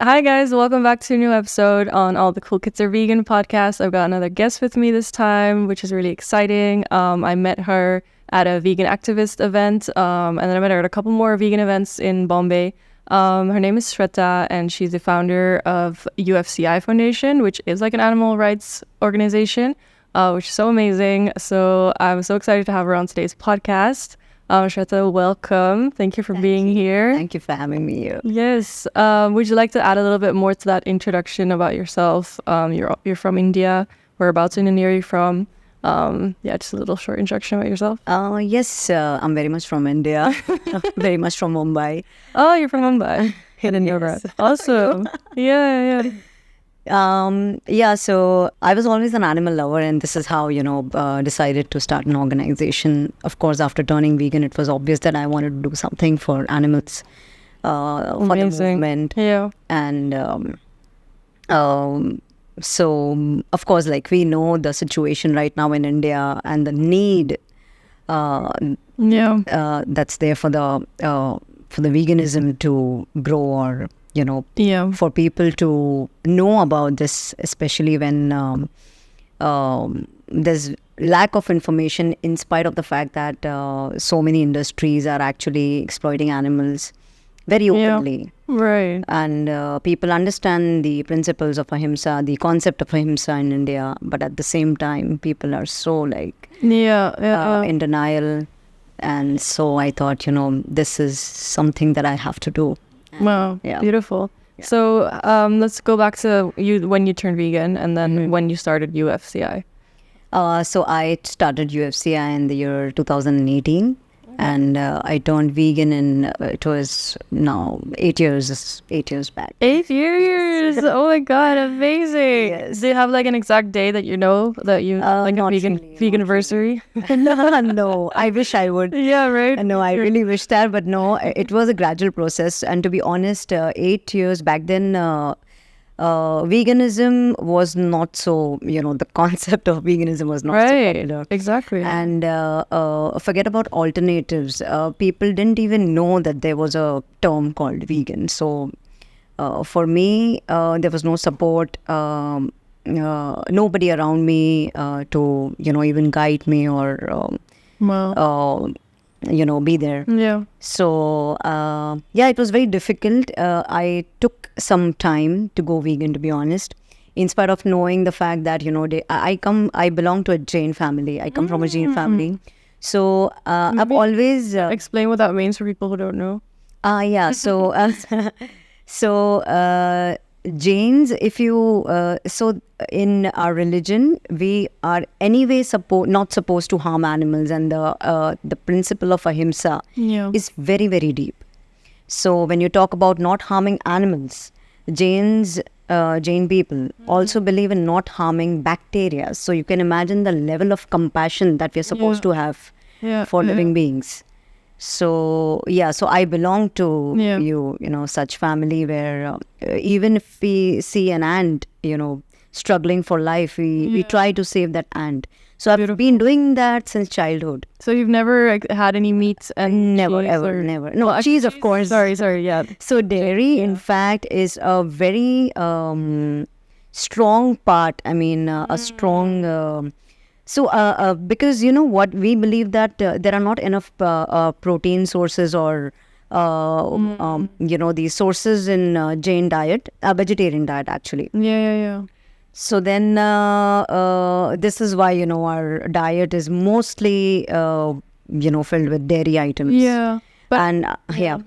Hi guys, welcome back to a new episode on All the Cool Kids Are Vegan podcast. I've got another guest with me this time, which is really exciting. I met her at a vegan activist event, and then I met her at a couple more vegan events in Bombay. Her name is Shweta, and she's the founder of UFCI Foundation, which is like an animal rights organization, which is so amazing. So I'm so excited to have her on today's podcast. Shweta, welcome. Thank you for being here. Thank you for having me. Yes. Would you like to add a little bit more to that introduction about yourself? You're from India. Whereabouts in India are you from? Just a little short introduction about yourself. Yes, I'm very much from India. Very much from Mumbai. Oh, you're from Mumbai. Hidden yoga. Awesome. Yeah. So I was always an animal lover, and this is how, decided to start an organization. Of course, after turning vegan, it was obvious that I wanted to do something for animals, for the movement. Yeah. And so, of course, like we know the situation right now in India and the need that's there for the veganism to grow, or for people to know about this, especially when there's lack of information, in spite of the fact that so many industries are actually exploiting animals very openly. Right. And people understand the principles of ahimsa, the concept of ahimsa in India, but at the same time, people are so in denial. And so I thought, this is something that I have to do. Wow, beautiful. Yeah. So let's go back to you when you turned vegan, and then when you started UFCI. So I started UFCI in the year 2018, and I turned vegan it was now 8 years back. 8 years! Oh my God, amazing! Yes. Do you have like an exact day that you know that you like a veganiversary? No, I wish I would. Yeah, right. No, I really wish that, but no, it was a gradual process. And to be honest, 8 years back then, veganism was not so, the concept of veganism was not so popular. Exactly. And forget about alternatives. People didn't even know that there was a term called vegan. So for me, there was no support, nobody around me to, even guide me or, be there. Yeah. So, it was very difficult. I took some time to go vegan, to be honest, in spite of knowing the fact that, I belong to a Jain family. I come from a Jain family. So, I've always... explain what that means for people who don't know. So, Jains, if you... so, in our religion, we are anyway not supposed to harm animals, and the principle of ahimsa is very, very deep. So when you talk about not harming animals, Jain people also believe in not harming bacteria. So you can imagine the level of compassion that we're supposed to have for living beings. So so I belong to such family where even if we see an ant, struggling for life, we try to save that ant. So I've been doing that since childhood. So you've never had any meat and never, cheese ever, never. No, cheese, of course. Sorry, yeah. So dairy, in fact, is a very strong part. I mean, a strong... because what, we believe that there are not enough protein sources or these sources in Jain diet, vegetarian diet actually. Yeah. So then this is why our diet is mostly filled with dairy items. Yeah. But,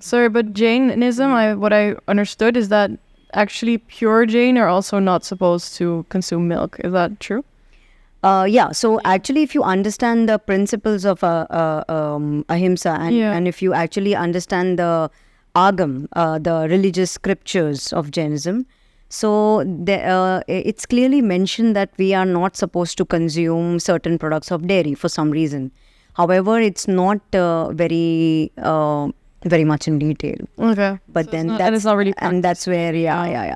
Sorry, but Jainism, what I understood is that actually pure Jain are also not supposed to consume milk. Is that true? So actually, if you understand the principles of ahimsa and if you actually understand the agam, the religious scriptures of Jainism, so it's clearly mentioned that we are not supposed to consume certain products of dairy for some reason. However, it's not very very much in detail. Okay. But So then it's not really and that's where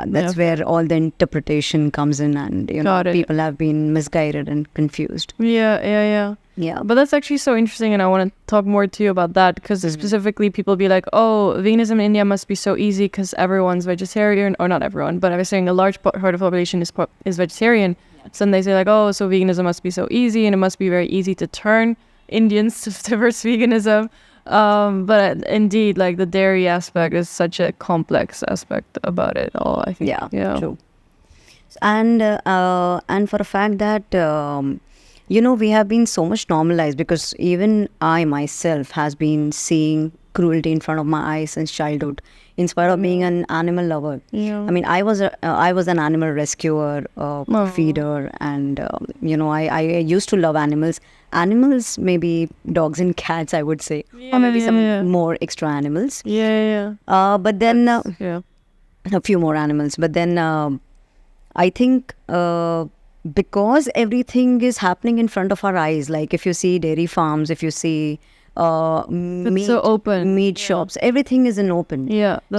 that's where all the interpretation comes in, and Got it. people have been misguided and confused. Yeah. But that's actually so interesting, and I want to talk more to you about that, because specifically people be like, oh, veganism in India must be so easy because everyone's vegetarian, or not everyone, but I was saying a large part of the population is vegetarian. So then they say like, oh, so veganism must be so easy, and it must be very easy to turn Indians towards veganism. But indeed, like the dairy aspect is such a complex aspect about it all, I think. Yeah. True. And for a fact that we have been so much normalized, because even I myself has been seeing cruelty in front of my eyes since childhood, in spite of being an animal lover. I mean, I was an animal rescuer, feeder, and I used to love animals. Animals, maybe dogs and cats, I would say, or maybe some more extra animals. But then a few more animals. But then I think because everything is happening in front of our eyes, like if you see dairy farms, if you see meat, so open. Meat shops, everything is in open.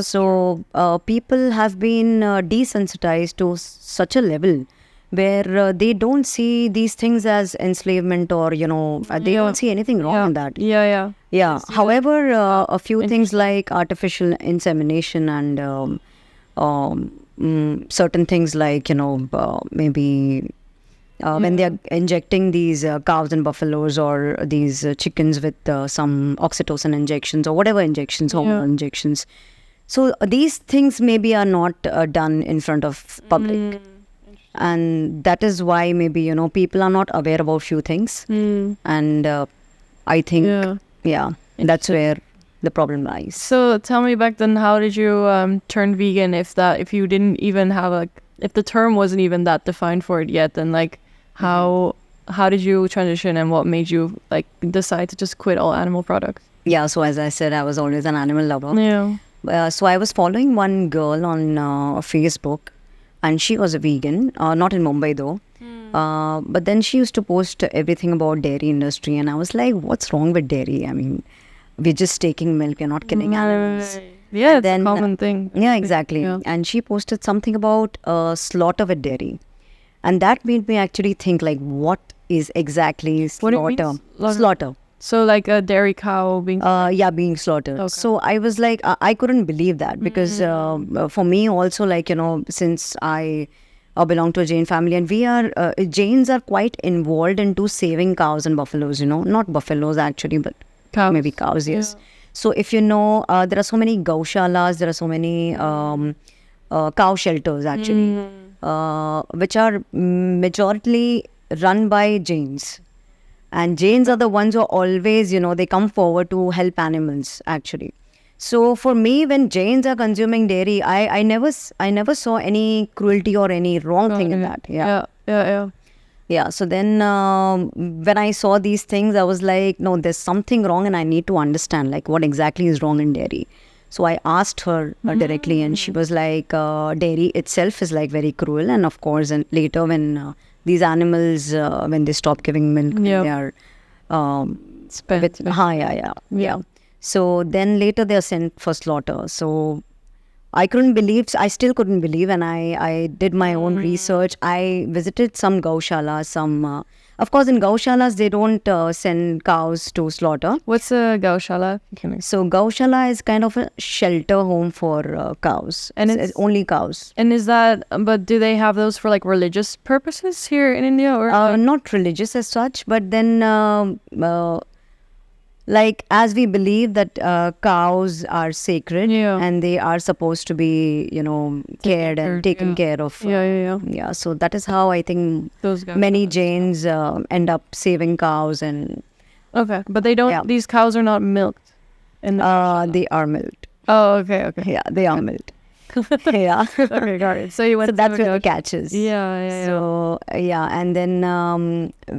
So people have been desensitized to such a level where they don't see these things as enslavement, or they don't see anything wrong in that. However, a few things like artificial insemination and certain things like maybe when they are injecting these cows and buffaloes, or these chickens with some oxytocin injections, or whatever injections, hormone injections. So these things maybe are not done in front of public. And that is why maybe people are not aware about few things. And I think that's where the problem lies. So tell me back then, how did you turn vegan if you didn't even have if the term wasn't even that defined for it yet, then like how did you transition, and what made you like decide to just quit all animal products? So as I said, I was always an animal lover. So I was following one girl on Facebook, and she was a vegan, not in Mumbai though. But then she used to post everything about dairy industry, and I was like, what's wrong with dairy? I mean, we're just taking milk, we're not killing animals. It's a common thing. Exactly. And she posted something about slaughter with dairy. And that made me actually think, like, what is exactly slaughter? What do you mean? Slaughter. So like a dairy cow being... being slaughtered. Okay. So I was like, I couldn't believe that, because for me also, like, since I belong to a Jain family, and we are, Jains are quite involved into saving cows and buffaloes, not buffaloes actually, but cows. Maybe cows, yes. So if there are so many Goshalas, there are so many cow shelters actually, which are majorly run by Jains. And Jains are the ones who are always, they come forward to help animals actually. So for me, when Jains are consuming dairy, I never saw any cruelty or any wrong thing in that. Yeah. So then when I saw these things, I was like, no, there's something wrong, and I need to understand like what exactly is wrong in dairy. So I asked her directly, and she was like, dairy itself is like very cruel. And of course, and later when these animals, when they stop giving milk, they are spent. Yeah. So then later they are sent for slaughter. So I still couldn't believe, and I did my own research. I visited some Goshalas, of course in Goshalas they don't send cows to slaughter. What's a Goshala? So Goshala is kind of a shelter home for cows, and it's only cows. And is that, but do they have those for like religious purposes here in India, or not religious as such, but then like as we believe that cows are sacred, and they are supposed to be cared and taken care of. So that is how I think many Jains end up saving cows. And but they don't, these cows are not milked in the they are milked. Oh, okay. Yeah, they are milked. Okay, got it. So you went. So that's where the catch is. So and then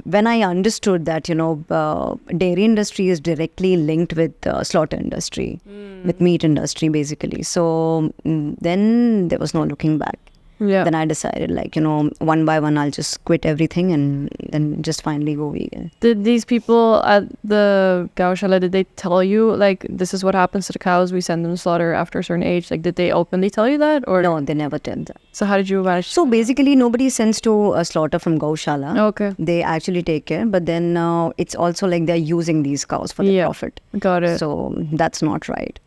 when I understood that dairy industry is directly linked with slaughter industry, with meat industry basically. So then there was no looking back. Yeah. Then I decided, like, you know, one by one, I'll just quit everything and then just finally go vegan. Did these people at the Goshala, did they tell you, like, this is what happens to the cows, we send them to slaughter after a certain age? Like, did they openly tell you that? Or No, they never tell that. So how did you manage? So basically, nobody sends to a slaughter from Goshala. Okay. They actually take care, but then it's also like they're using these cows for their profit. Got it. So that's not right.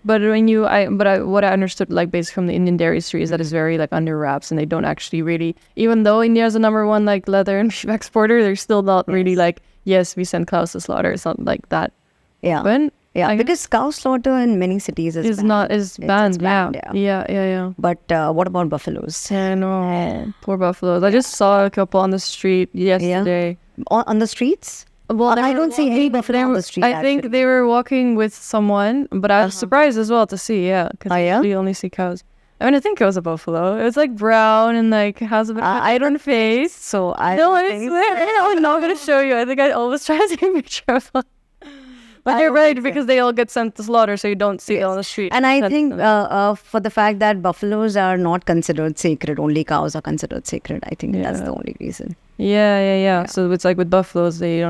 But when you, what I understood, like, basically from the Indian dairy industry is that it's very, like, under wraps, and they don't actually really, even though India is the number one, like, leather and beef exporter, they're still not really like, yes, we send cows to slaughter. It's not like that. Yeah. When? Yeah, because cow slaughter in many cities is banned. Is banned. It's banned, Yeah. But what about buffaloes? I know. Poor buffaloes. I just saw a couple on the street yesterday. On the streets? Well, I don't see any buffalo on the street. I think they were walking with someone, but I was surprised as well to see, because we only see cows. I mean, I think it was a buffalo. It was like brown and like has a bit of an iron face. So I swear, I'm not going to show you. I think I always try to take a picture of them. But you're right, because they all get sent to slaughter, so you don't see it on the street. And I think for the fact that buffaloes are not considered sacred, only cows are considered sacred. I think that's the only reason. Yeah. So it's like with buffaloes, they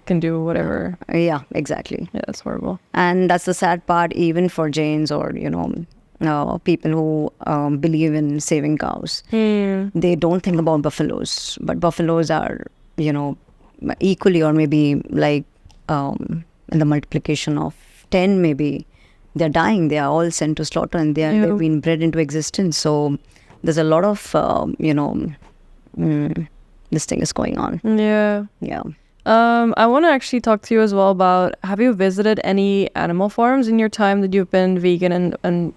can do whatever. Yeah, exactly. Yeah, that's horrible. And that's the sad part, even for Jains or, people who believe in saving cows. They don't think about buffaloes. But buffaloes are, equally, or maybe like in the multiplication of 10, maybe they're dying. They are all sent to slaughter, and they've been bred into existence. So there's a lot of this thing is going on. Yeah. I want to actually talk to you as well about, have you visited any animal farms in your time that you've been vegan and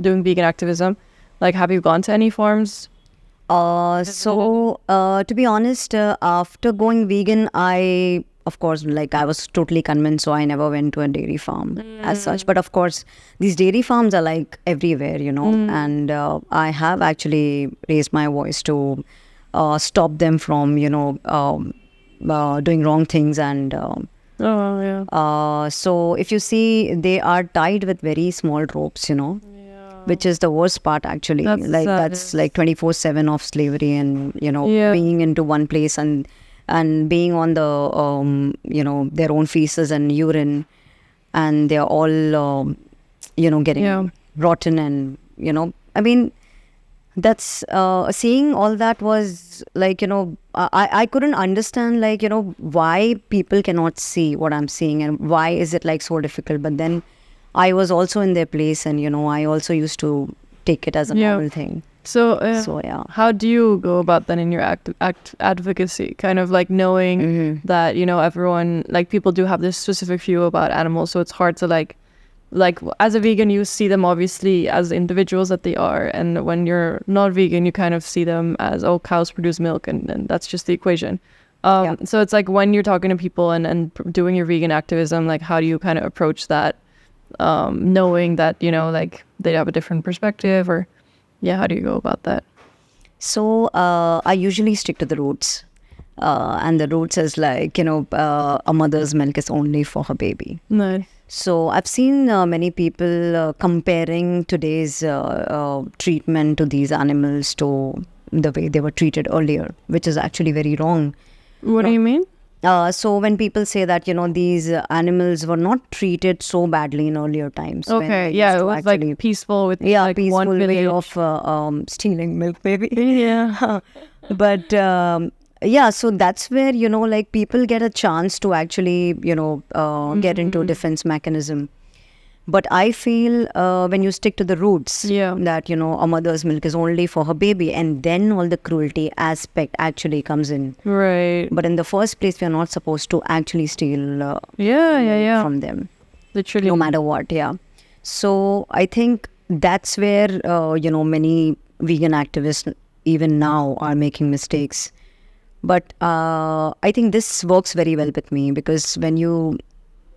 doing vegan activism? Like, have you gone to any farms? To be honest, after going vegan, of course, like, I was totally convinced, so I never went to a dairy farm as such. But of course, these dairy farms are like everywhere, and I have actually raised my voice to stop them from, doing wrong things. And so if you see, they are tied with very small ropes, which is the worst part, actually. That's like 24/7 of slavery, and, being into one place and being on the, their own feces and urine, and they're all, getting rotten, and, I mean, that's, seeing all that was like, I couldn't understand, like, why people cannot see what I'm seeing, and why is it like so difficult. But then I was also in their place, and, I also used to take it as a normal thing. So how do you go about then in your advocacy, kind of like knowing that, everyone, like, people do have this specific view about animals, so it's hard to like as a vegan, you see them obviously as individuals that they are, and when you're not vegan, you kind of see them as, cows produce milk, and that's just the equation. So it's like, when you're talking to people and doing your vegan activism, like, how do you kind of approach that, knowing that, like, they have a different perspective, or how do you go about that? So I usually stick to the roots, and the roots is like, a mother's milk is only for her baby. Nice. So I've seen many people comparing today's treatment to these animals to the way they were treated earlier, which is actually very wrong. What do you mean? So when people say that, these animals were not treated so badly in earlier times. Okay, it was like peaceful with like peaceful one way of stealing milk, maybe. Yeah. But so that's where, like, people get a chance to actually, get into defense mechanism. But I feel when you stick to the roots, that, a mother's milk is only for her baby, and then all the cruelty aspect actually comes in. Right. But in the first place, we are not supposed to actually steal from them. Literally. No matter what, So I think that's where, many vegan activists even now are making mistakes. But I think this works very well with me, because when you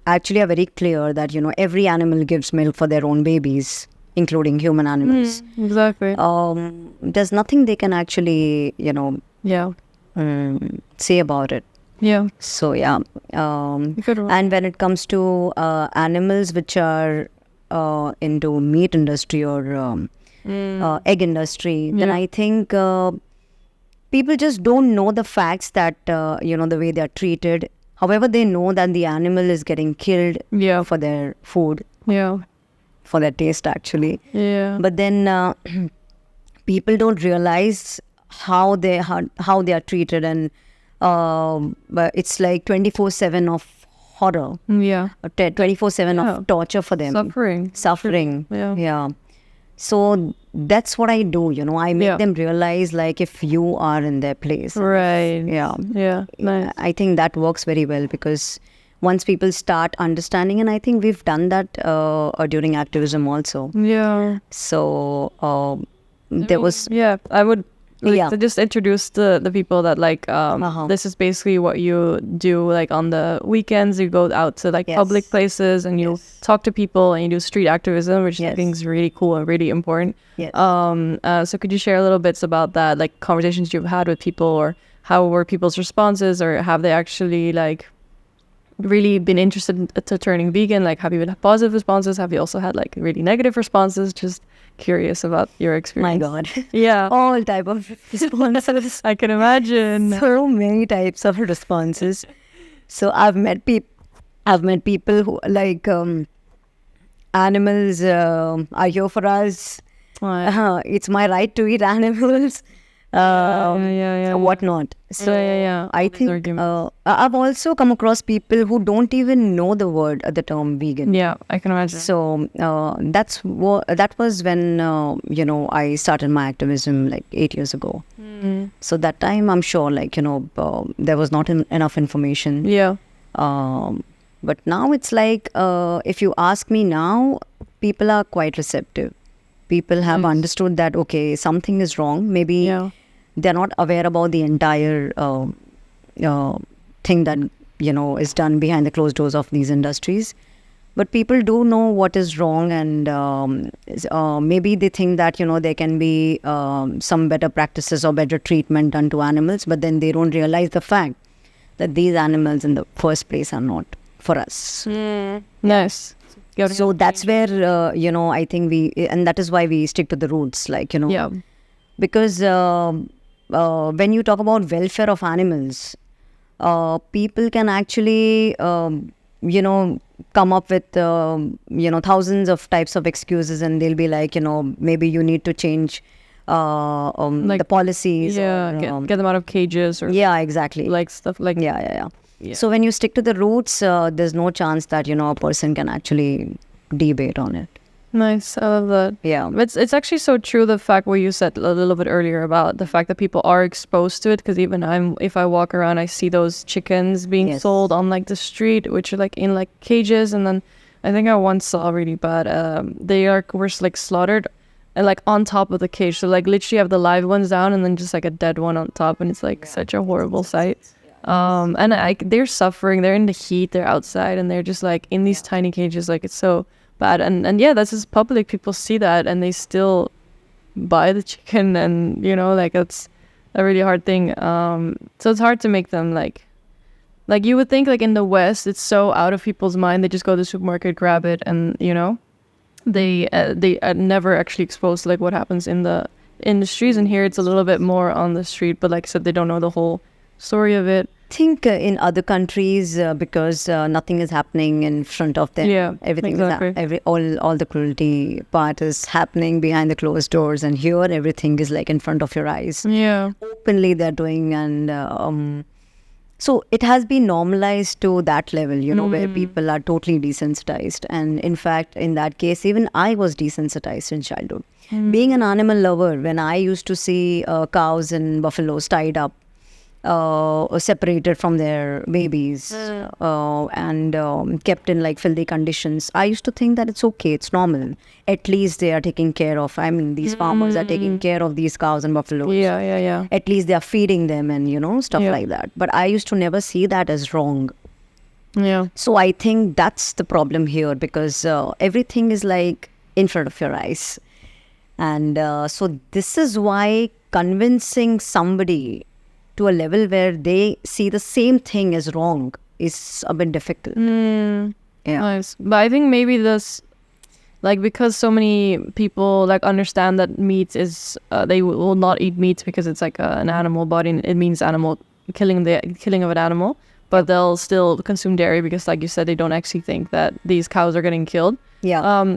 actually are very clear that, every animal gives milk for their own babies, including human animals. Exactly. There's nothing they can actually, say about it. Yeah. So, and when it comes to animals which are into meat industry or egg industry, then Yeah. I think people just don't know the facts that, the way they are treated. However, they know that the animal is getting killed Yeah. for their food, Yeah. for their taste actually. Yeah. But then people don't realize how they are treated, and but it's like 24/7 of horror, Yeah. 24/7 Yeah. of torture for them, suffering. Yeah. So that's what I do. I make Yeah. them realize, like, if you are in their place. Right. Yeah. Yeah. Nice. I think that works very well, because once people start understanding, and I think we've done that during activism also. Yeah. So there was Yeah. I would like Yeah. to just introduce the people that like this is basically what you do like on the weekends. You go out to like Yes. public places and you Yes. talk to people and you do street activism, which I Yes. think is really cool and really important. Yes. So could you share a little bits about that, like conversations you've had with people, or how were people's responses, or have they actually like really been interested to turning vegan? Like, have you had positive responses? Have you also had like really negative responses? Just curious about your My experience. God. Yeah. All type of responses. I can imagine. So many types of responses. So I've met people who like animals are here for us. It's my right to eat animals. Yeah. Whatnot. So yeah. I All these think arguments. I've also come across people who don't even know the word, the term vegan. Yeah, I can imagine. So that was when I started my activism like 8 years ago. So that time I'm sure there was not enough information. Yeah. But now it's like if you ask me now, people are quite receptive. People have Nice. understood that okay, something is wrong. Maybe Yeah. they're not aware about the entire thing that is done behind the closed doors of these industries. But people do know what is wrong, and maybe they think that there can be some better practices or better treatment done to animals, but then they don't realize the fact that these animals in the first place are not for us. Nice. So that's where I think and that is why we stick to the roots, Yeah. because when you talk about welfare of animals, people can actually come up with thousands of types of excuses, and they'll be like, maybe you need to change the policies. Yeah. or, Get them out of cages or yeah, exactly. like stuff like Yeah. Yeah. So when you stick to the roots, there's no chance that a person can actually debate on it. Nice. I love that. Yeah. It's actually so true, the fact what you said a little bit earlier about the fact that people are exposed to it, because even if I walk around, I see those chickens being Yes. sold on like the street, which are like in like cages, and then I think I once saw really bad were like slaughtered and like on top of the cage, so like literally have the live ones down and then just like a dead one on top, and it's like such a horrible sight. And they're suffering, they're in the heat, they're outside, and they're just like in these tiny cages, like it's so bad. And yeah, that's just public, people see that and they still buy the chicken, and like it's a really hard thing. So it's hard to make them like you would think like in the West it's so out of people's mind, they just go to the supermarket, grab it, and they are never actually exposed to like what happens in the industries. And here it's a little bit more on the street, but like I said, they don't know the whole story of it. I think in other countries, because nothing is happening in front of them. Yeah, everything exactly. is all the cruelty part is happening behind the closed doors, and here everything is like in front of your eyes. Yeah. Openly they're doing, and so it has been normalized to that level, where people are totally desensitized. And in fact, in that case, even I was desensitized in childhood. Being an animal lover, when I used to see cows and buffaloes tied up, separated from their babies, and kept in like filthy conditions, I used to think that it's okay, it's normal. At least they are taking care of, these farmers are taking care of these cows and buffaloes. Yeah. At least they are feeding them, and stuff Yeah. like that. But I used to never see that as wrong. Yeah. So I think that's the problem here, because everything is like in front of your eyes. And so this is why convincing somebody to a level where they see the same thing as wrong is a bit difficult. Yeah. Nice. But I think maybe like because so many people like understand that meat is they will not eat meat because it's like an animal body and it means animal killing of an animal, but they'll still consume dairy because, like you said, they don't actually think that these cows are getting killed.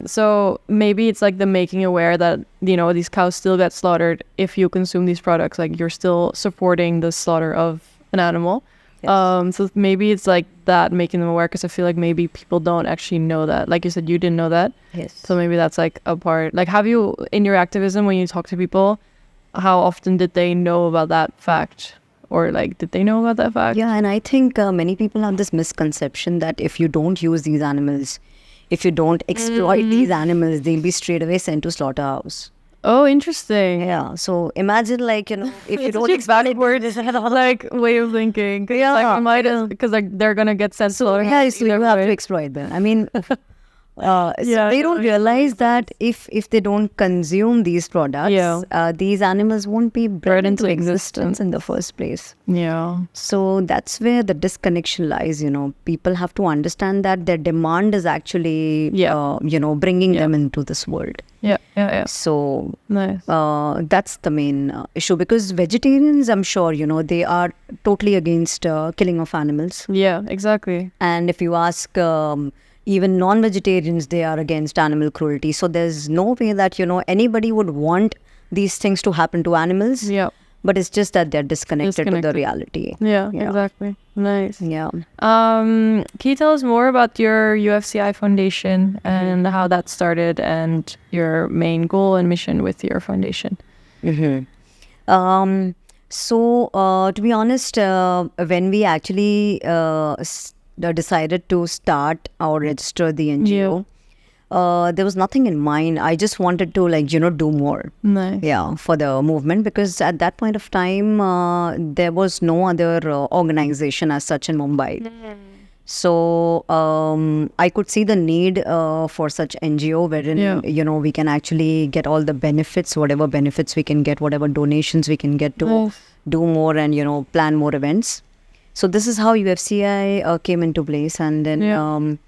So maybe it's like the making aware that, you know, these cows still get slaughtered. If you consume these products, like you're still supporting the slaughter of an animal. So maybe it's like that, making them aware, because I feel like maybe people don't actually know that. Like you said, you didn't know that. So maybe that's like a part. Like, have you, in your activism, when you talk to people, how often did they know about that fact? Or like, did they know about that fact? Yeah, and I think many people have this misconception that if you don't use these animals, if you don't exploit these animals, they'll be straight away sent to slaughterhouse. Oh, interesting. Yeah. So imagine, like, you know, if you don't exploit word, like way of thinking. Yeah. Like, might as, because like they're gonna get sent. So yeah, so you have to exploit them. I mean, so they don't realize that if they don't consume these products, these animals won't be bred into existence in the first place. Yeah. So that's where the disconnection lies. You know, people have to understand that their demand is actually, you know, bringing them into this world. So nice. That's the main issue, because vegetarians, I'm sure, you know, they are totally against killing of animals. Yeah, exactly. And if you ask even non-vegetarians, they are against animal cruelty. So there's no way that, you know, anybody would want these things to happen to animals. Yeah. But it's just that they're disconnected to the reality. Yeah, exactly. Nice. Yeah. Can you tell us more about your UFCI Foundation and how that started and your main goal and mission with your foundation? So to be honest, when we actually decided to start or register the NGO, there was nothing in mind. I just wanted to, like, you know, do more. Nice. Yeah, for the movement, because at that point of time, there was no other organization as such in Mumbai. So I could see the need for such NGO wherein, you know, we can actually get all the benefits, whatever benefits we can get, whatever donations we can get to do more and, you know, plan more events. So this is how UFCI came into place. And then,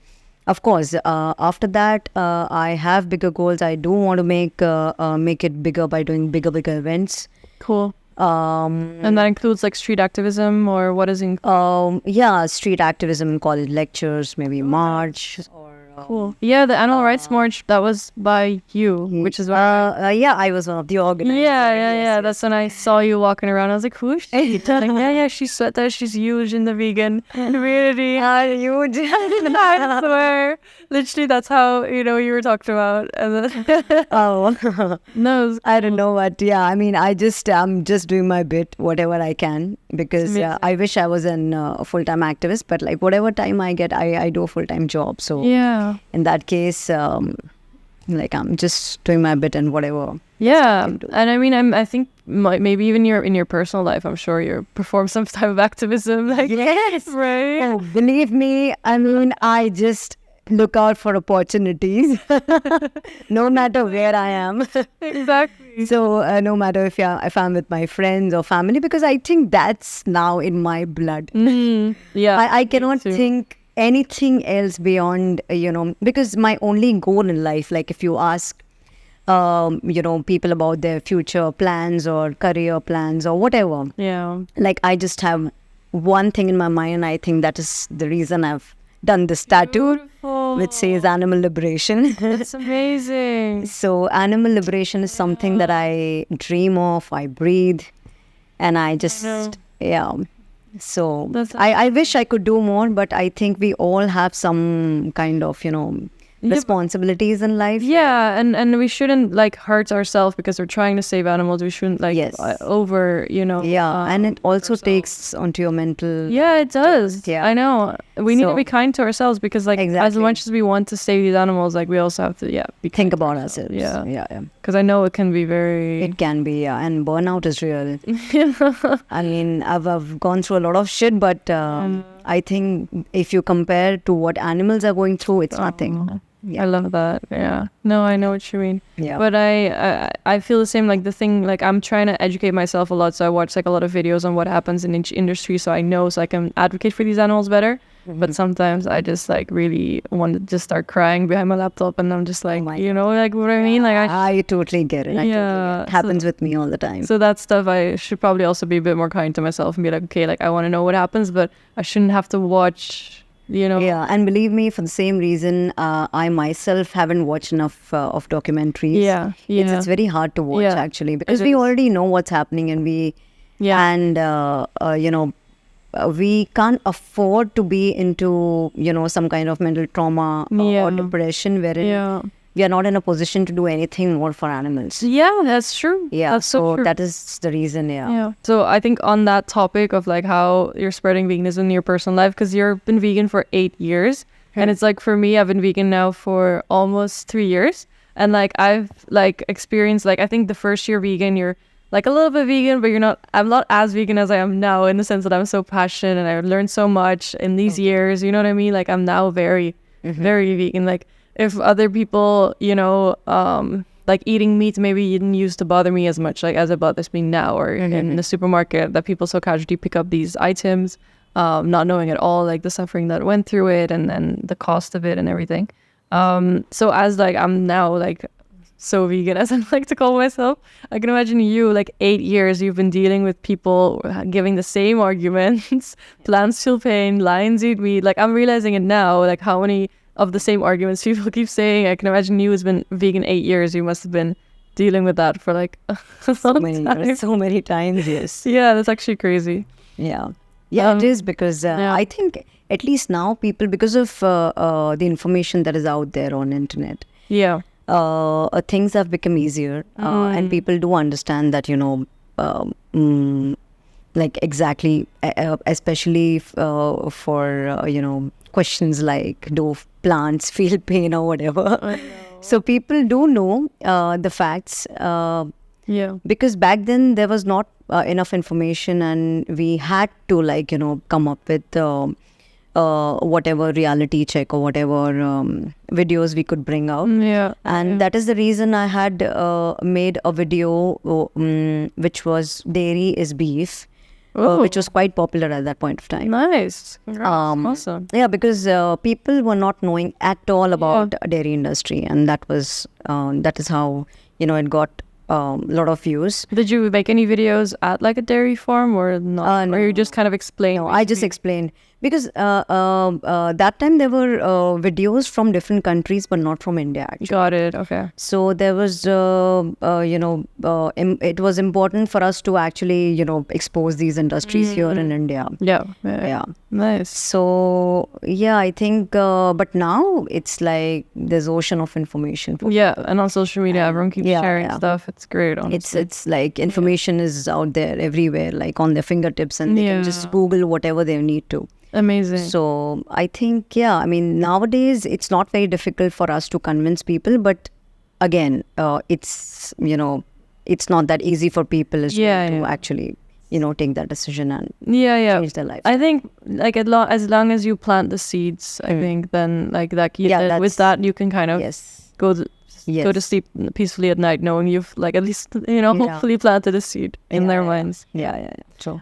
of course, after that, I have bigger goals. I do want to make it bigger by doing bigger events. Cool. And that includes like street activism, or what is in? Yeah, street activism, college lectures, maybe march. Cool. Yeah, the Animal Rights March, that was by you, which is why. Yeah, I was one of the organizers. Yeah. That's when I saw you walking around. I was like, who is she? Like, she's Shweta. She's huge in the vegan community. Huge. I swear. Literally, that's how, you know, you were talked about. And then no, I don't know what. Yeah, I mean, I'm just doing my bit, whatever I can, because I wish I was a full-time activist, but like whatever time I get, I do a full-time job. So in that case, like I'm just doing my bit and whatever. Yeah, and I mean, I think maybe even in your personal life, I'm sure you perform some type of activism. Like, yes, right. Oh, believe me, I mean, I just look out for opportunities, no matter where I am. Exactly. So no matter if I'm with my friends or family, because I think that's now in my blood. Yeah, I cannot think anything else beyond, you know, because my only goal in life, like if you ask, you know, people about their future plans or career plans or whatever. Yeah. Like I just have one thing in my mind, and I think that is the reason I've done this tattoo, which says animal liberation. That's amazing. So animal liberation is something that I dream of, I breathe, and I just, So I wish I could do more, but I think we all have some kind of, you know, responsibilities in life. Yeah, and we shouldn't like hurt ourselves because we're trying to save animals. We shouldn't like over, you know. Yeah, and it also takes onto your mental. Yeah, it does. Yeah, I know. We need to be kind to ourselves, because like as much as we want to save these animals, like we also have to think about ourselves. Yeah. Because I know it can be very. It can be, and burnout is real. I mean, I've gone through a lot of shit, but I think if you compare to what animals are going through, it's nothing. Yeah. I love that. Yeah. No, I know what you mean. Yeah. But I feel the same. Like the thing, like I'm trying to educate myself a lot. So I watch like a lot of videos on what happens in each industry, so I know, so I can advocate for these animals better. But sometimes I just like really want to just start crying behind my laptop, and I'm just like, you know, like what I mean? Like I totally get it. I totally get Yeah, it. Happens with me all the time. so that stuff, I should probably also be a bit more kind to myself and be like, okay, like I want to know what happens, but I shouldn't have to watch, you know. Yeah, and believe me, for the same reason, I myself haven't watched enough of documentaries. Yeah, It's very hard to watch actually, because we already know what's happening, and we can't afford to be into, some kind of mental trauma or depression wherein we are not in a position to do anything more for animals. Yeah, that's true. Yeah, that's so true. that is the reason. Yeah. So I think on that topic of like how you're spreading veganism in your personal life, because you've been vegan for 8 years, and it's like for me, I've been vegan now for almost 3 years, and like I've like experienced, like I think the first year vegan, you're like a little bit vegan, but I'm not as vegan as I am now, in the sense that I'm so passionate and I learned so much in these years, you know what I mean? Like I'm now very, very vegan. Like if other people, like eating meat maybe didn't used to bother me as much, like as it bothers me now, or in the supermarket that people so casually pick up these items, not knowing at all like the suffering that went through it, and then the cost of it and everything. So as like I'm now like so vegan, as I like to call myself, I can imagine you, like 8 years, you've been dealing with people giving the same arguments, plants feel pain, lions eat meat. Like I'm realizing it now, like how many of the same arguments people keep saying. I can imagine you has been vegan 8 years. You must have been dealing with that for like so many times. Yes. Yeah, that's actually crazy. Yeah. Yeah, it is, because I think at least now people, because of the information that is out there on internet. Yeah. Things have become easier, and people do understand that, like exactly, especially for questions like, do plants feel pain or whatever. So people do know the facts. Because back then there was not enough information, and we had to come up with whatever reality check or whatever videos we could bring out. And that is the reason I had made a video which was Dairy is Beef, which was quite popular at that point of time. Nice. Awesome. Yeah, because people were not knowing at all about dairy industry, and that is how it got a lot of views. Did you make any videos at like a dairy farm or not? No, or you just kind of explain? No, I just explained, because that time there were videos from different countries, but not from India, actually. Got it. Okay. So there was, it was important for us to actually, expose these industries here in India. Yeah. Nice. So yeah, I think, but now it's like there's ocean of information. And on social media, everyone keeps sharing stuff. It's great, honestly. It's like information is out there everywhere, like on their fingertips, and they can just Google whatever they need to. Amazing. So I think, nowadays it's not very difficult for us to convince people, but again, it's not that easy for people as well to actually take that decision and change their life. I think like as long as you plant the seeds, I think then like that with that you can kind of go to sleep peacefully at night, knowing you've like at least hopefully planted a seed in their minds. True.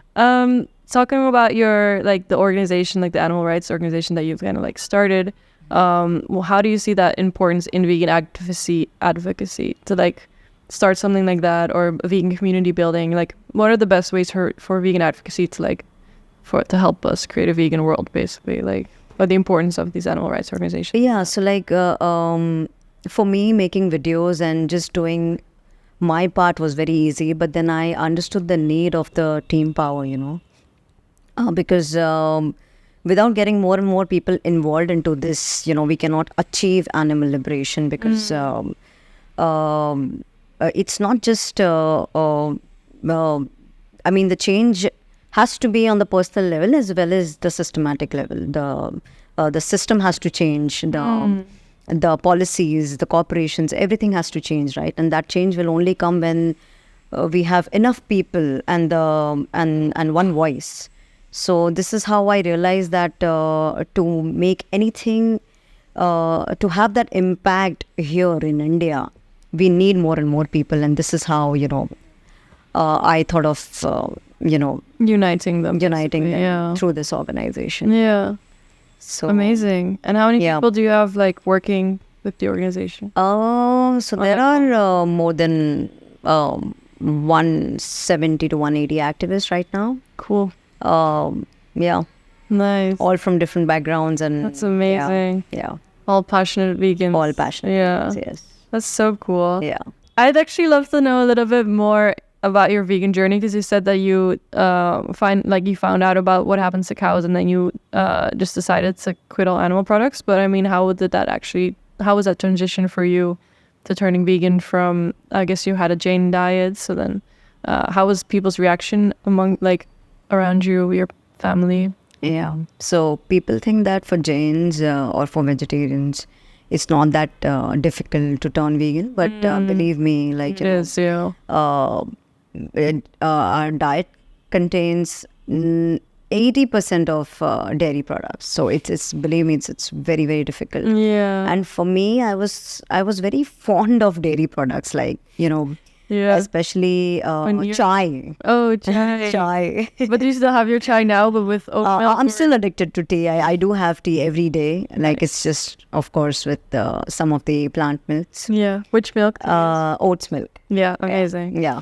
Talking about your like the organization, like the animal rights organization that you've kind of like started, how do you see that importance in vegan advocacy to like start something like that, or vegan community building? Like what are the best ways for vegan advocacy to help us create a vegan world, basically? Like what the importance of these animal rights organizations? So like for me, making videos and just doing my part was very easy, but then I understood the need of the team power, because without getting more and more people involved into this, we cannot achieve animal liberation, because it's not just the change has to be on the personal level as well as the systematic level. The system has to change, the policies, the corporations, everything has to change, right? And that change will only come when we have enough people and one voice. So this is how I realized that to make anything to have that impact here in India, we need more and more people. And this is how, I thought of, Uniting them. Yeah. through this organization. Yeah. So Amazing. And how many Yeah. people do you have like working with the organization? So there are more than 170 to 180 activists right now. Cool. Yeah, Nice. all from different backgrounds, and That's amazing. Yeah, All passionate vegans. all passionate. Yeah. Yes. That's so cool. Yeah. I'd actually love to know a little bit more about your vegan journey, because you said that you you found out about what happens to cows and then you just decided to quit all animal products. But I mean, how was that transition for you to turning vegan from, I guess you had a Jain diet, so then how was people's reaction around you, your family? Yeah. So people think that for Jains or for vegetarians, it's not that difficult to turn vegan. But believe me, It is, yeah. Our diet contains 80% of dairy products. So it's believe me, it's very, very difficult. Yeah. And for me, I was very fond of dairy products, Yeah. especially chai. Oh, chai. Chai. But do you still have your chai now, but with oat milk? I'm still addicted to tea. I do have tea every day. It's just, of course, with some of the plant milks. Yeah. Which milk? Oats milk. Yeah, amazing. Yeah.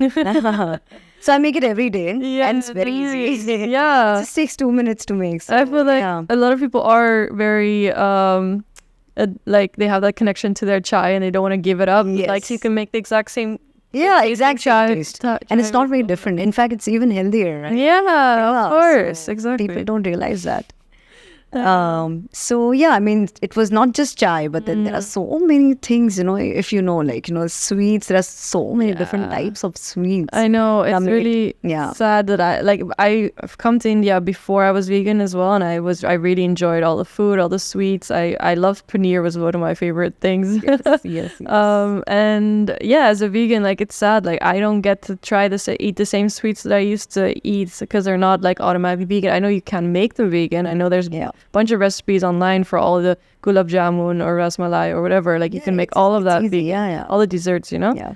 So I make it every day. Yeah, And it's very easy. Yeah. It just takes 2 minutes to make. So, I feel like yeah. a lot of people are very they have that connection to their chai and they don't want to give it up. Yes. Like you can make the exact same. Yeah, exact chai- taste. chai And it's not very with- different. In fact, it's even healthier, right? Yeah, of course, So exactly. People don't realize that. So yeah, I mean, it was not just chai, but then there are so many things, if sweets, there are so many different types of sweets. I know, it's mean, really yeah. sad that I've come to India before I was vegan as well, and I really enjoyed all the food, all the sweets. I loved paneer, was one of my favorite things. Yes. And yeah, as a vegan, it's sad, I don't get to eat the same sweets that I used to eat because they're not automatically vegan. I know you can make them vegan. I know there's Yeah. bunch of recipes online for all the gulab jamun or rasmalai or whatever. You can make all of that easy. vegan, Yeah. all the desserts, Yeah.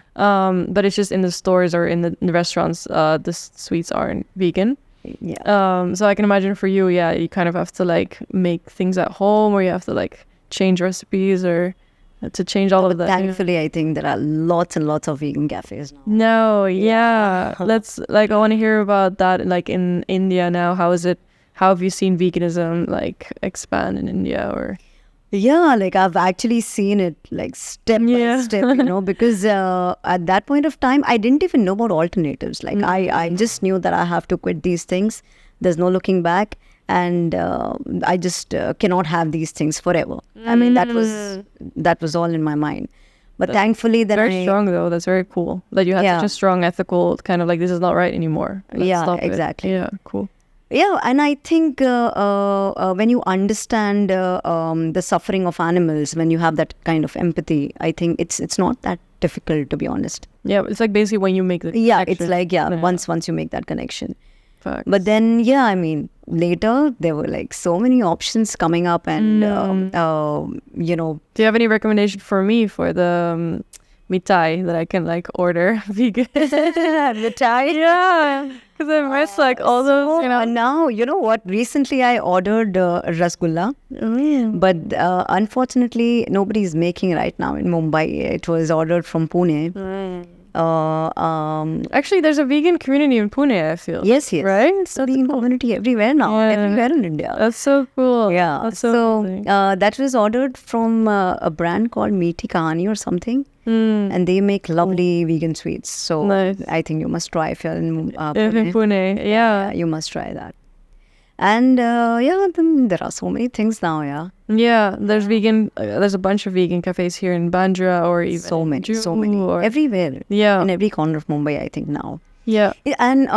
but it's just in the stores or in the restaurants, the sweets aren't vegan. Yeah. So I can imagine for you, yeah, you kind of have to make things at home, or you have to change recipes or to change all of that. Thankfully, I think there are lots and lots of vegan cafes now. No, yeah. Let's I want to hear about that. In India now, how is it? How have you seen veganism expand in India? Or Yeah, I've actually seen it step by step, because at that point of time, I didn't even know about alternatives. I just knew that I have to quit these things. There's no looking back. And I just cannot have these things forever. I mean, that was all in my mind. But thankfully, then very strong though. That's very cool that you had such a strong ethical kind of this is not right anymore. Let's stop it. Exactly. Yeah, cool. Yeah, and I think when you understand the suffering of animals, when you have that kind of empathy, I think it's not that difficult, to be honest. Yeah, it's basically when you make the connection. It's once you make that connection. Facts. But then, yeah, I mean, later there were so many options coming up, and Do you have any recommendation for me for the mitai that I can order vegan? Mitai? Yeah, because I miss all those. Now, you know what? Recently, I ordered rasgulla, but unfortunately, nobody is making right now in Mumbai. It was ordered from Pune. Actually, there's a vegan community in Pune, I feel. Yes. Right? It's a vegan community everywhere now, everywhere in India. That's so cool. Yeah. That's so amazing. That was ordered from a brand called Meethi Kahani or something. And they make lovely vegan sweets. So Nice. I think you must try if you're in If in Pune. Pune, yeah. You must try that. And then there are so many things now, Yeah, there's vegan. There's a bunch of vegan cafes here in Bandra, or even so many, Juhu, everywhere. Yeah. In every corner of Mumbai, I think now. Yeah. And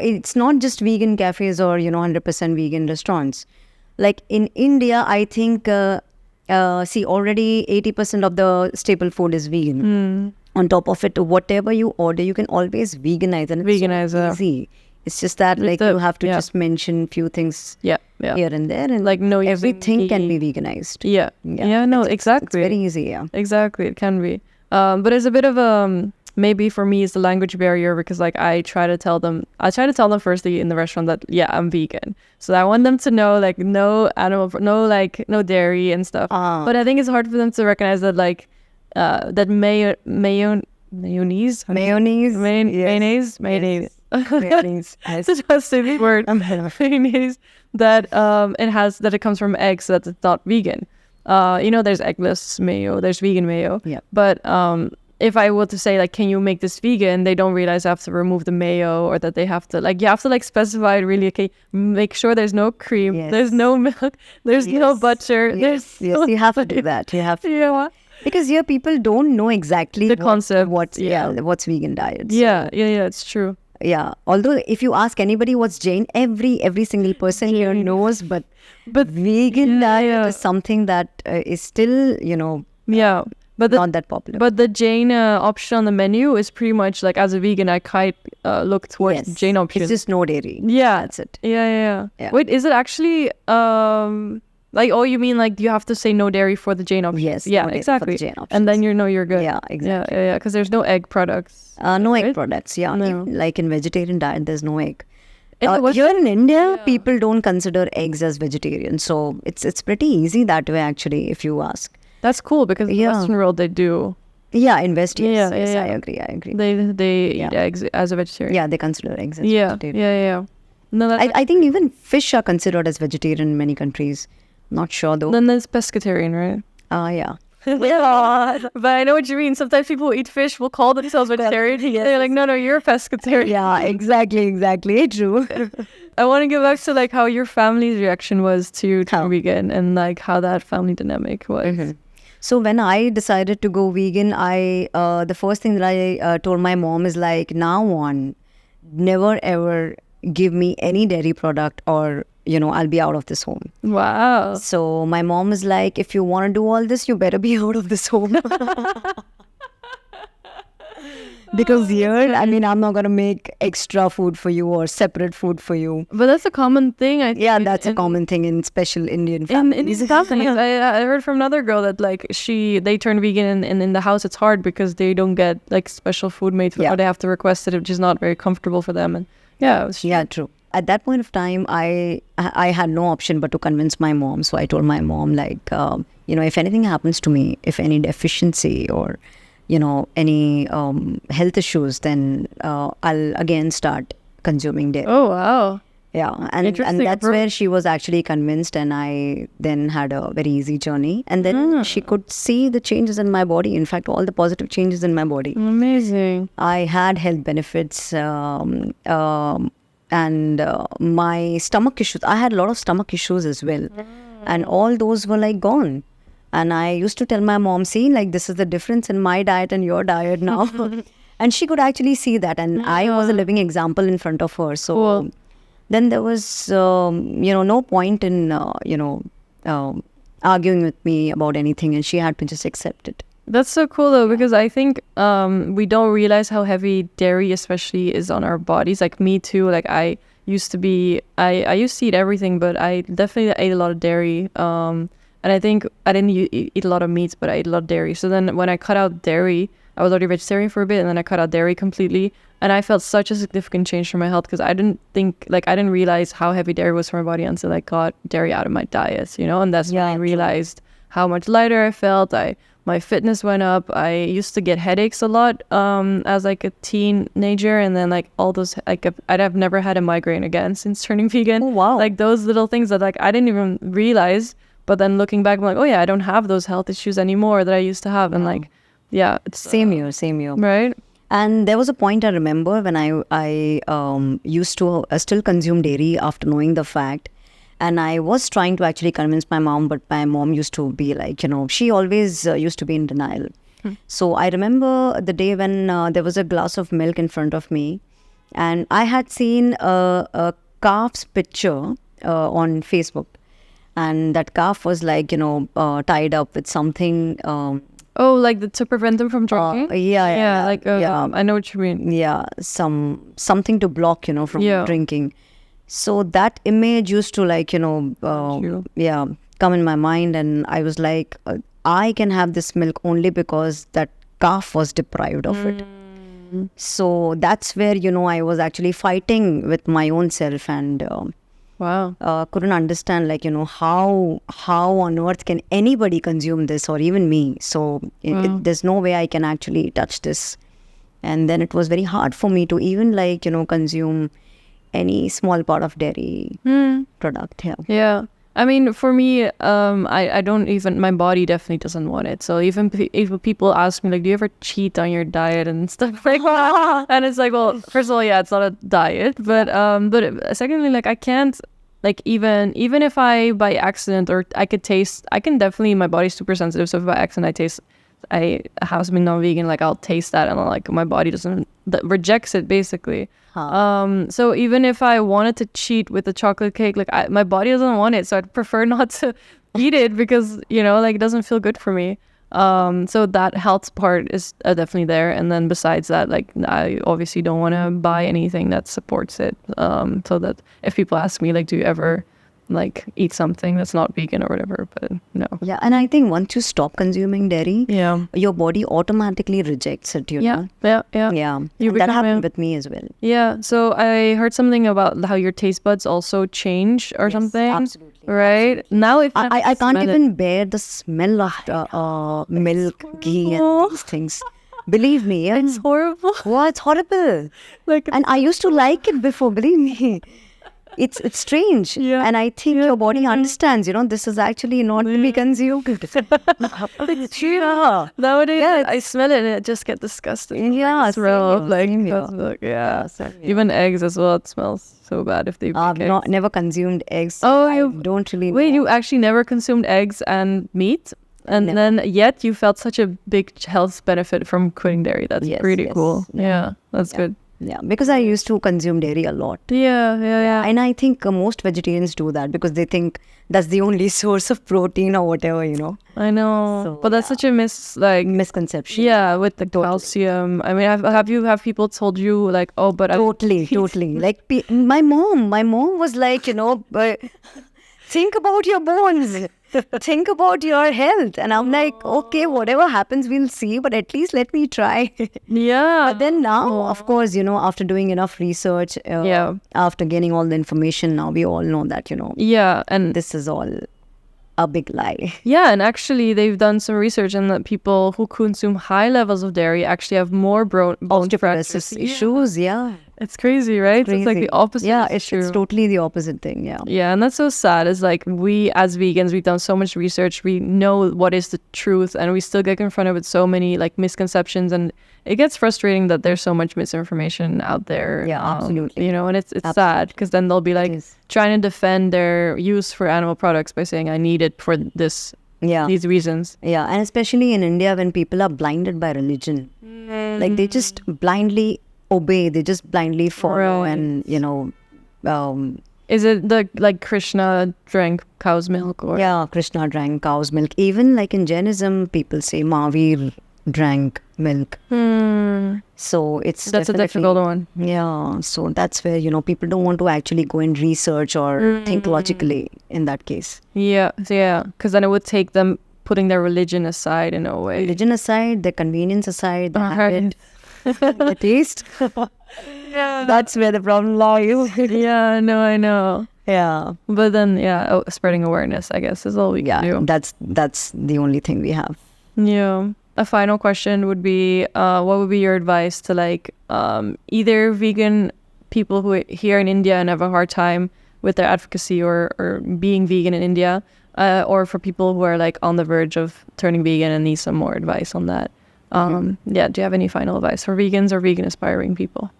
it's not just vegan cafes or 100% vegan restaurants. In India, I think already 80% of the staple food is vegan. On top of it, whatever you order, you can always veganize, and it's so easy. It's just that like you have to just mention few things here and there, and like no, everything can be veganized. No, exactly. It's very easy. Exactly, it can be. But it's a bit of maybe for me it's the language barrier, because like I try to tell them firstly in the restaurant that I'm vegan, so I want them to know like no animal, no dairy and stuff. But I think it's hard for them to recognize that like that mayonnaise. Mayonnaise. I just say the word mayonnaise, that it comes from eggs, so that it's not vegan. There's eggless mayo, there's vegan mayo. But if I were to say like, can you make this vegan, they don't realize I have to remove the mayo, or that they have to like, you have to like specify it really. Okay, make sure there's no cream, there's no milk, there's no butter. You have to do that. You have to. Because here people don't know exactly the concept. What's vegan diet. So. It's true. Yeah. Although if you ask anybody what's Jain, every single person here knows, but vegan diet is something that is still, but not that popular. But the Jain option on the menu is pretty much like, as a vegan, I quite look towards Jain option. It's just no dairy. Yeah. That's it. Yeah. Wait, is it actually like, oh, you mean like you have to say no dairy for the Jain option? Yes. Yeah, exactly. And then you're good. Yeah, exactly. Yeah, because there's no egg products. No egg products. Yeah. No. Like in vegetarian diet, there's no egg. Here in India, people don't consider eggs as vegetarian, so it's pretty easy that way actually, if you ask. That's cool, because in the Western world they do. Yeah, in West, yes. I agree. They eat eggs as a vegetarian. Yeah, they consider eggs as vegetarian. Yeah. No, I think even fish are considered as vegetarian in many countries. Not sure though. Then there's pescatarian, right? Yeah. But I know what you mean. Sometimes people who eat fish will call themselves vegetarian. They're like, no, you're a pescatarian. Yeah, exactly. True. I want to get back to like how your family's reaction was to vegan, and like how that family dynamic was. Mm-hmm. So when I decided to go vegan, the first thing that I told my mom is like, now on, never ever give me any dairy product, or I'll be out of this home. Wow. So my mom is like, if you want to do all this, you better be out of this home. Because here, I mean, I'm not going to make extra food for you or separate food for you. But that's a common thing, I think. Yeah, that's a common thing in special Indian families. In families. I heard from another girl that like they turn vegan, and in the house it's hard because they don't get like special food made for them, or they have to request it, which is not very comfortable for them. And true. At that point of time, I had no option but to convince my mom. So I told my mom, like, if anything happens to me, if any deficiency or, any health issues, then I'll again start consuming dairy. Oh, wow. Yeah. And that's where she was actually convinced, and I then had a very easy journey. And then she could see the changes in my body. In fact, all the positive changes in my body. Amazing. I had health benefits. And my stomach issues, I had a lot of stomach issues as well. And all those were like gone. And I used to tell my mom, see, like this is the difference in my diet and your diet now. And she could actually see that. And I was a living example in front of her. So then there was, no point in, arguing with me about anything. And she had to just accept it. That's so cool though, because I think we don't realize how heavy dairy especially is on our bodies. Like me too, like I used to eat everything, but I definitely ate a lot of dairy. And I think I didn't eat a lot of meats, but I ate a lot of dairy. So then when I cut out dairy, I was already vegetarian for a bit, and then I cut out dairy completely. And I felt such a significant change for my health, because I didn't realize how heavy dairy was for my body until I got dairy out of my diet, and that's when I realized how much lighter I felt. My fitness went up. I used to get headaches a lot as like a teenager, and then like all those, like I've never had a migraine again since turning vegan. Oh, wow. Like those little things that like I didn't even realize, but then looking back, I'm like, oh yeah, I don't have those health issues anymore that I used to have. And like, yeah, it's same here, right? And there was a point I remember when I used to still consume dairy after knowing the fact. And I was trying to actually convince my mom, but my mom used to be like, she always used to be in denial. So I remember the day when there was a glass of milk in front of me, and I had seen a calf's picture on Facebook. And that calf was like, tied up with something. Oh, like to prevent them from drinking? Yeah. Like I know what you mean. Yeah, something to block, from Yeah. drinking. So that image used to come in my mind, and I was like, I can have this milk only because that calf was deprived of it. So that's where, I was actually fighting with my own self, and Wow. couldn't understand, how on earth can anybody consume this, or even me. So there's no way I can actually touch this. And then it was very hard for me to even consume any small part of dairy product. Yeah. I mean, for me, I don't even, my body definitely doesn't want it. So even if people ask me, like, do you ever cheat on your diet and stuff like that? And it's like, well, first of all, yeah, it's not a diet. But secondly, like, I can't, like, even if I, by accident, or I can definitely, my body's super sensitive. So if by accident I have something non-vegan, like, I'll taste that, and my body rejects it, basically. So even if I wanted to cheat with the chocolate cake, like, my body doesn't want it, so I'd prefer not to eat it because it doesn't feel good for me. So that health part is definitely there, and then besides that, like, I obviously don't want to buy anything that supports it. So that if people ask me, like, do you ever like eat something that's not vegan or whatever, but no. Yeah, and I think once you stop consuming dairy, your body automatically rejects it, Yeah. Yeah, You that happened with me as well. Yeah, so I heard something about how your taste buds also change or something. Absolutely. Right? Absolutely. Now if I can't even bear the smell of milk, ghee, and these things. Believe me, yeah. It's horrible. Well, it's horrible. And I used to like it before, believe me. It's strange. Yeah. And I think your body understands, this is actually not to be consumed. It's true. Nowadays, I smell it and it just gets disgusting. Yeah, smell same here. milk. Yeah. Even eggs as well. It smells so bad if they I've make eggs. never consumed eggs. Oh, I don't really Wait, know. you actually never consumed eggs and meat? And then yet you felt such a big health benefit from quitting dairy. That's pretty cool. Yeah, that's good. Yeah, because I used to consume dairy a lot. Yeah. And I think most vegetarians do that because they think that's the only source of protein or whatever, I know. So, but that's such a misconception. Yeah, with the calcium. I mean, have people told you like, oh, but Totally. Like my mom was like, think about your bones. Think about your health. And I'm like, okay, whatever happens, we'll see. But at least let me try. Yeah. But then now, of course, after doing enough research, after getting all the information, now we all know that, Yeah, and this is all a big lie. Yeah, and actually they've done some research and that people who consume high levels of dairy actually have more bone fractures issues. Yeah. It's crazy, right? It's like the opposite. Yeah, it's totally the opposite thing. Yeah. Yeah, and that's so sad. It's like we as vegans, we've done so much research. We know what is the truth, and we still get confronted with so many like misconceptions, and it gets frustrating that there's so much misinformation out there. Yeah, absolutely. And it's sad because then they'll be like trying to defend their use for animal products by saying I need it for these reasons. Yeah, and especially in India when people are blinded by religion, like they just blindly obey, they just blindly follow, and is it like Krishna drank cow's milk? Or Krishna drank cow's milk. Even like in Jainism, people say Mahavir drank milk. So that's a difficult one. Yeah, so that's where people don't want to actually go and research or think logically in that case. Yeah, because then it would take them putting their religion aside in a way. Religion aside, their convenience aside, the habit, the taste. Yeah, that's where the problem lies. Yeah, I know. Yeah, but then spreading awareness, I guess, is all we can do. That's the only thing we have. Yeah. A final question would be, what would be your advice to like either vegan people who are here in India and have a hard time with their advocacy or being vegan in India, or for people who are like on the verge of turning vegan and need some more advice on that? Do you have any final advice for vegans or vegan aspiring people?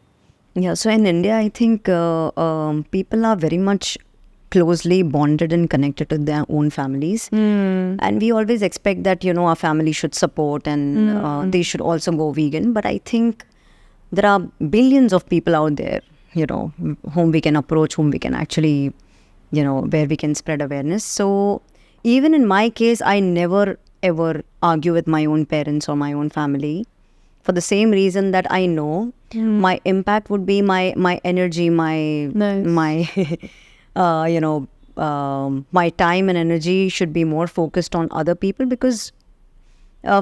Yeah, so in India, I think people are very much closely bonded and connected to their own families, and we always expect that our family should support and they should also go vegan. But I think there are billions of people out there whom we can approach, whom we can actually where we can spread awareness. So even in my case, I never ever argue with my own parents or my own family, for the same reason that I know my impact would be my energy, my my time and energy should be more focused on other people, because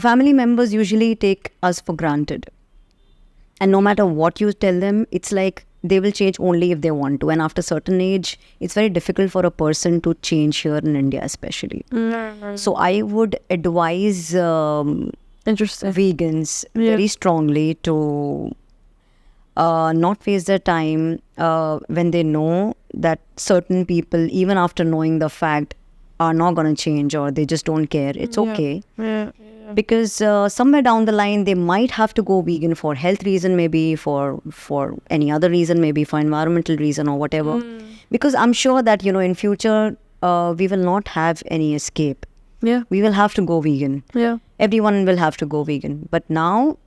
family members usually take us for granted. And no matter what you tell them, it's like they will change only if they want to. And after a certain age, it's very difficult for a person to change here in India, especially. So I would advise Interesting. vegans very strongly to not waste their time when they know that certain people, even after knowing the fact, are not going to change, or they just don't care. It's okay. Because somewhere down the line they might have to go vegan for health reason, maybe for any other reason, maybe for environmental reason or whatever. Because I'm sure that in future we will not have any escape. We will have to go vegan. Everyone will have to go vegan. But now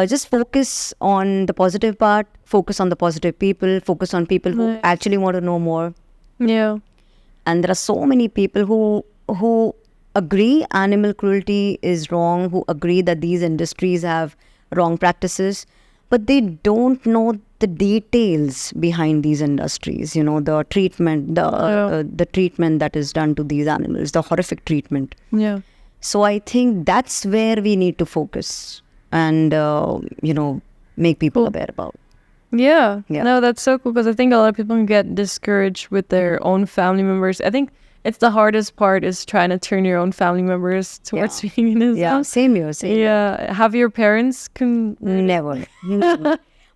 just focus on the positive part, focus on the positive people, focus on people who actually want to know more. And there are so many people who agree animal cruelty is wrong, who agree that these industries have wrong practices, but they don't know the details behind these industries, the treatment, the treatment that is done to these animals, the horrific treatment. So I think that's where we need to focus and, make people aware about. No, that's so cool, because I think a lot of people can get discouraged with their own family members. I think it's the hardest part is trying to turn your own family members towards veganism. Same here. Have your parents Never.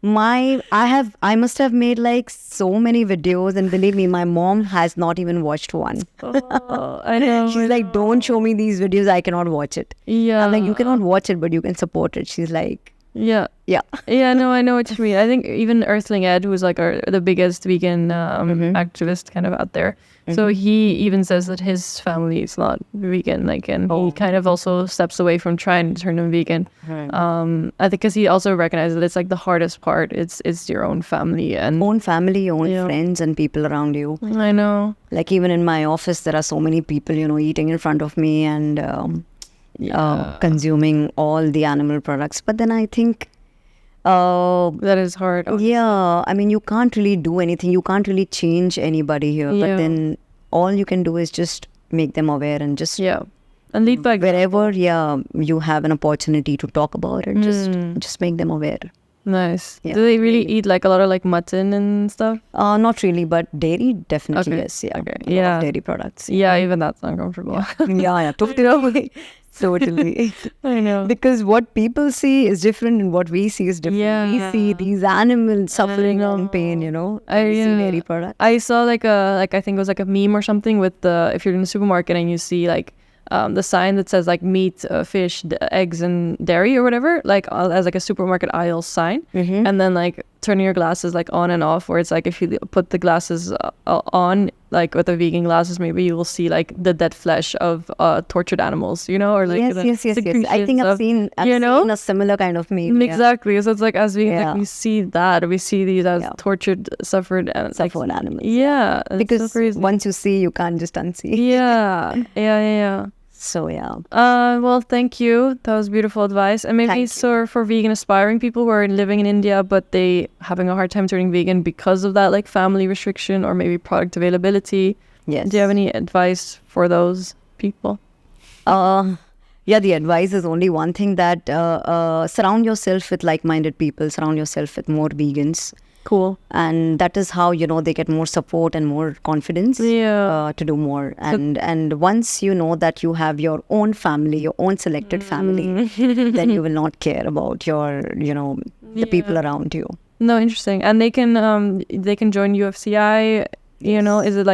I must have made like so many videos, and believe me, my mom has not even watched one. I know. She's like, don't show me these videos, I cannot watch it. I'm like, you cannot watch it, but you can support it. She's like, no, I know what you mean. I think even Earthling Ed, who's like the biggest vegan activist kind of out there, so he even says that his family is not vegan, and he kind of also steps away from trying to turn them vegan. I think because he also recognizes that it's like the hardest part. It's your own family and own friends and people around you. I know. Like even in my office, there are so many people, eating in front of me and consuming all the animal products. But then I think that is hard. I mean, you can't really do anything. You can't really change anybody here. But then all you can do is just make them aware and just and lead by wherever you have an opportunity to talk about it. Just make them aware. Nice. Do they really eat like a lot of like mutton and stuff? Not really, but dairy definitely yes. Of dairy products. Even that's uncomfortable. Totally. I know. Because what people see is different and what we see is different. We see these animals suffering and pain, we see dairy products. I saw I think it was like a meme or something with if you're in the supermarket and you see like the sign that says like meat, fish, eggs and dairy or whatever, like as like a supermarket aisle sign, and then like turning your glasses like on and off, where it's like if you put the glasses on, like with the vegan glasses, maybe you will see like the dead flesh of tortured animals, or like yes. I think I've seen a similar kind of meme. Exactly. So it's like as we we see that, we see these as tortured, suffered animals. Yeah, because so crazy. Once you see, you can't just unsee. Yeah. So well, thank you. That was beautiful advice. And maybe for vegan aspiring people who are living in India but they having a hard time turning vegan because of that like family restriction or maybe product availability. Yes. Do you have any advice for those people? The advice is only one thing, that surround yourself with like-minded people, surround yourself with more vegans. Cool. And that is how they get more support and more confidence to do more. And once you know that you have your own family, your own selected family, then you will not care about your the people around you. No, interesting. And they can join UFCI. Is it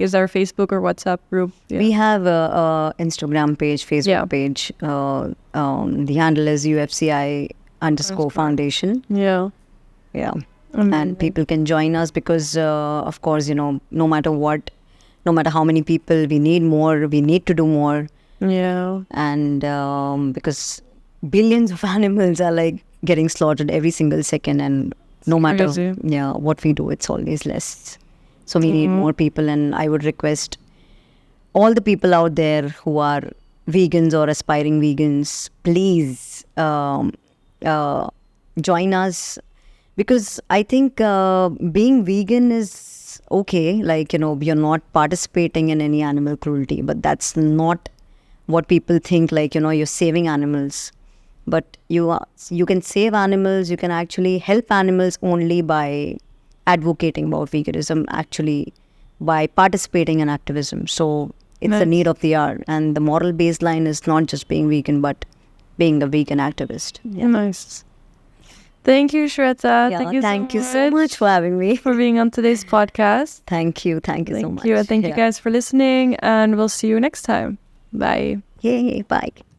is there a Facebook or WhatsApp group? We have a Instagram page, Facebook page. The handle is UFCI _Foundation. Yeah. And people can join us because, of course, no matter what, no matter how many people, we need more, we need to do more. Yeah. And because billions of animals are like getting slaughtered every single second, and no matter what we do, it's always less. So we need more people, and I would request all the people out there who are vegans or aspiring vegans, please join us, because I think being vegan is okay. Like, you're not participating in any animal cruelty, but that's not what people think. Like, you're saving animals, but you can save animals. You can actually help animals only by advocating about veganism, actually by participating in activism. So it's the need of the hour, and the moral baseline is not just being vegan, but being a vegan activist. Yeah. Nice. Thank you, Shweta. Yeah, thank you so much for having me. For being on today's podcast. Thank you so much. Thank you. And thank you guys for listening, and we'll see you next time. Bye. Yay, bye.